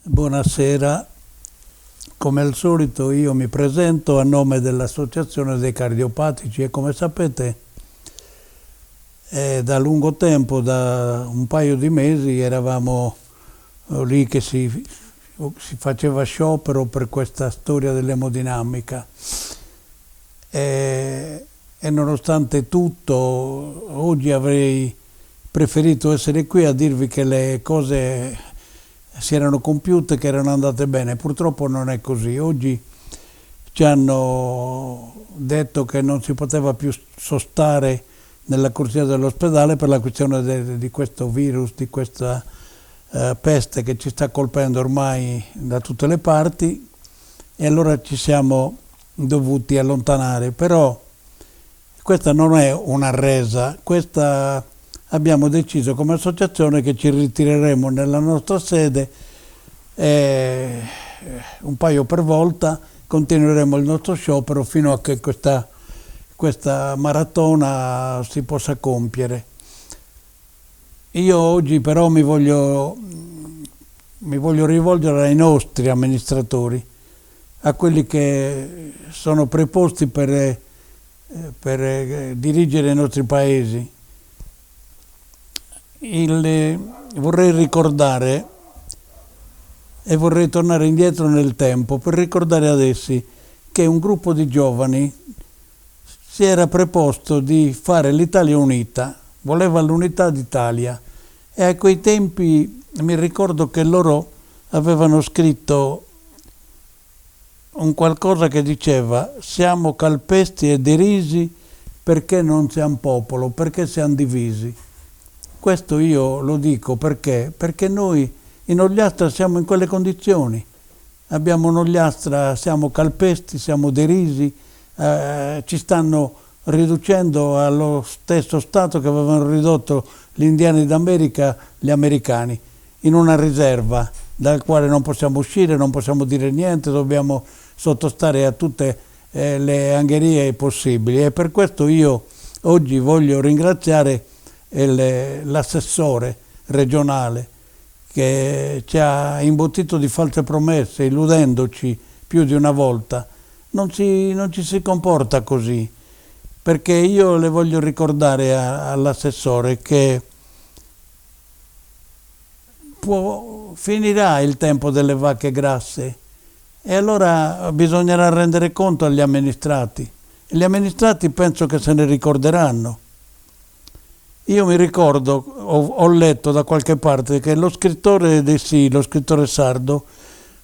Buonasera, come al solito io mi presento a nome dell'Associazione dei Cardiopatici e come sapete da lungo tempo, da un paio di mesi, eravamo lì che si faceva sciopero per questa storia dell'emodinamica e nonostante tutto oggi avrei preferito essere qui a dirvi che le cose si erano compiute, che erano andate bene. Purtroppo non è così. Oggi ci hanno detto che non si poteva più sostare nella corsia dell'ospedale per la questione di questo virus, di questa peste che ci sta colpendo ormai da tutte le parti, e allora ci siamo dovuti allontanare. Però questa non è una resa, questa abbiamo deciso come associazione che ci ritireremo nella nostra sede un paio per volta, continueremo il nostro sciopero fino a che questa maratona si possa compiere. Io oggi però mi voglio rivolgere ai nostri amministratori, a quelli che sono preposti per dirigere i nostri paesi. Vorrei ricordare e vorrei tornare indietro nel tempo per ricordare ad essi che un gruppo di giovani si era preposto di fare l'Italia unita, voleva l'unità d'Italia, e a quei tempi mi ricordo che loro avevano scritto un qualcosa che diceva: siamo calpesti e derisi perché non siamo popolo, perché siamo divisi. Questo io lo dico perché noi in Ogliastra siamo in quelle condizioni. Abbiamo un'Ogliastra, siamo calpesti, siamo derisi, ci stanno riducendo allo stesso stato che avevano ridotto gli indiani d'America, gli americani, in una riserva dal quale non possiamo uscire, non possiamo dire niente, dobbiamo sottostare a tutte le angherie possibili. E per questo io oggi voglio ringraziare l'assessore regionale che ci ha imbottito di false promesse, illudendoci più di una volta. Non ci si comporta così, perché io le voglio ricordare all'assessore che finirà il tempo delle vacche grasse e allora bisognerà rendere conto agli amministrati. Gli amministrati penso che se ne ricorderanno. Io mi ricordo, ho letto da qualche parte che lo scrittore lo scrittore sardo,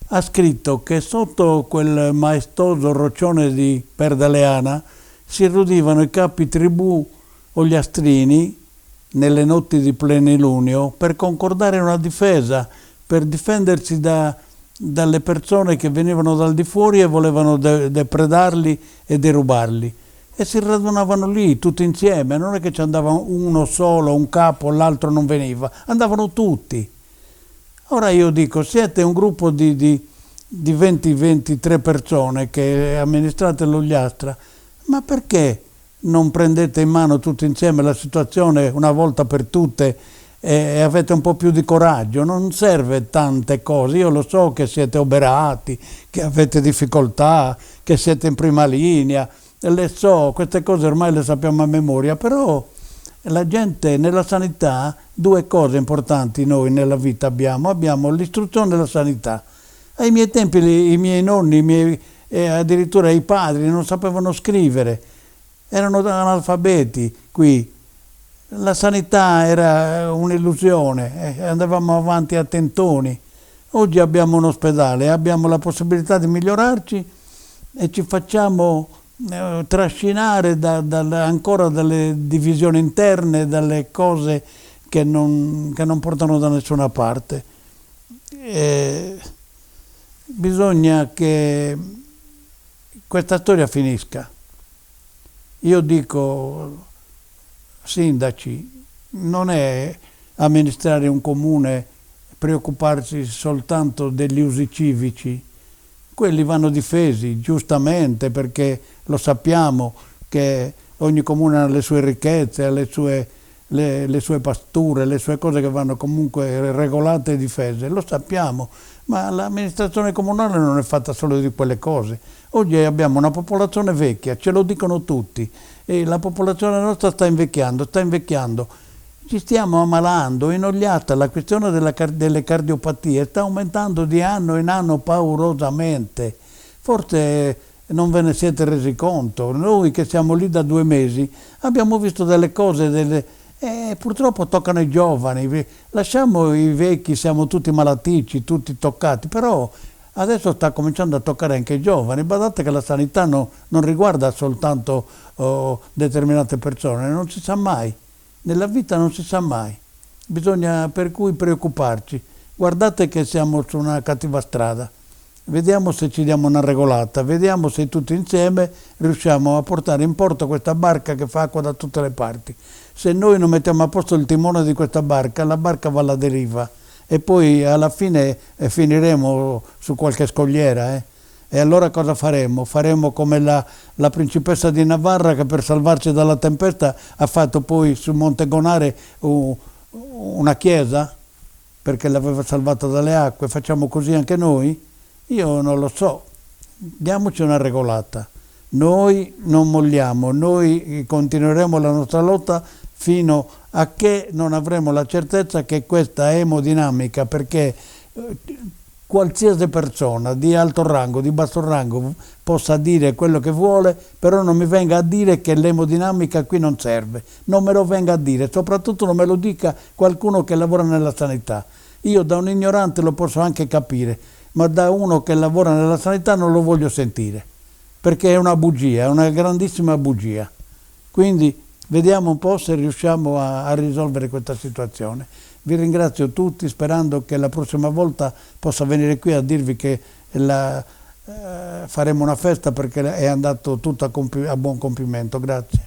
ha scritto che sotto quel maestoso roccione di Perdaleana si rudivano i capi tribù ogliastrini nelle notti di plenilunio per concordare una difesa, per difendersi dalle persone che venivano dal di fuori e volevano depredarli e derubarli. E si radunavano lì tutti insieme, non è che ci andava uno solo, un capo, l'altro non veniva, andavano tutti. Ora io dico, siete un gruppo di 20-23 persone che amministrate l'Ogliastra, ma perché non prendete in mano tutti insieme la situazione una volta per tutte e avete un po' più di coraggio? Non serve tante cose, io lo so che siete oberati, che avete difficoltà, che siete in prima linea, le so, queste cose ormai le sappiamo a memoria, però la gente nella sanità, due cose importanti noi nella vita abbiamo l'istruzione e la sanità. Ai miei tempi i miei nonni, addirittura i padri non sapevano scrivere, erano analfabeti qui. La sanità era un'illusione, andavamo avanti a tentoni. Oggi abbiamo un ospedale, abbiamo la possibilità di migliorarci e ci facciamo trascinare ancora dalle divisioni interne, dalle cose che non portano da nessuna parte. Bisogna che questa storia finisca. Io dico, sindaci, non è amministrare un comune preoccuparsi soltanto degli usi civici. Quelli vanno difesi, giustamente, perché lo sappiamo che ogni comune ha le sue ricchezze, ha le sue le sue pasture, le sue cose che vanno comunque regolate e difese, lo sappiamo, ma l'amministrazione comunale non è fatta solo di quelle cose. Oggi abbiamo una popolazione vecchia, ce lo dicono tutti, e la popolazione nostra sta invecchiando, ci stiamo ammalando, inogliata, la questione delle cardiopatie sta aumentando di anno in anno paurosamente. Forse non ve ne siete resi conto. Noi che siamo lì da 2 mesi abbiamo visto delle cose, purtroppo toccano i giovani, lasciamo i vecchi, siamo tutti malaticci, tutti toccati, però adesso sta cominciando a toccare anche i giovani. Badate che la sanità non riguarda soltanto determinate persone, non si sa mai. Nella vita non si sa mai, bisogna per cui preoccuparci. Guardate che siamo su una cattiva strada, vediamo se ci diamo una regolata, vediamo se tutti insieme riusciamo a portare in porto questa barca che fa acqua da tutte le parti. Se noi non mettiamo a posto il timone di questa barca, la barca va alla deriva e poi alla fine finiremo su qualche scogliera. E allora cosa faremo? Faremo come la principessa di Navarra che per salvarci dalla tempesta ha fatto poi su Monte Gonare una chiesa perché l'aveva salvata dalle acque. Facciamo così anche noi? Io non lo so. Diamoci una regolata. Noi non molliamo, noi continueremo la nostra lotta fino a che non avremo la certezza che questa emodinamica, perché qualsiasi persona di alto rango, di basso rango possa dire quello che vuole, però non mi venga a dire che l'emodinamica qui non serve, non me lo venga a dire, soprattutto non me lo dica qualcuno che lavora nella sanità. Io da un ignorante lo posso anche capire, ma da uno che lavora nella sanità non lo voglio sentire, perché è una bugia, è una grandissima bugia. Quindi vediamo un po' se riusciamo a risolvere questa situazione. Vi ringrazio tutti, sperando che la prossima volta possa venire qui a dirvi che faremo una festa perché è andato tutto a buon compimento. Grazie.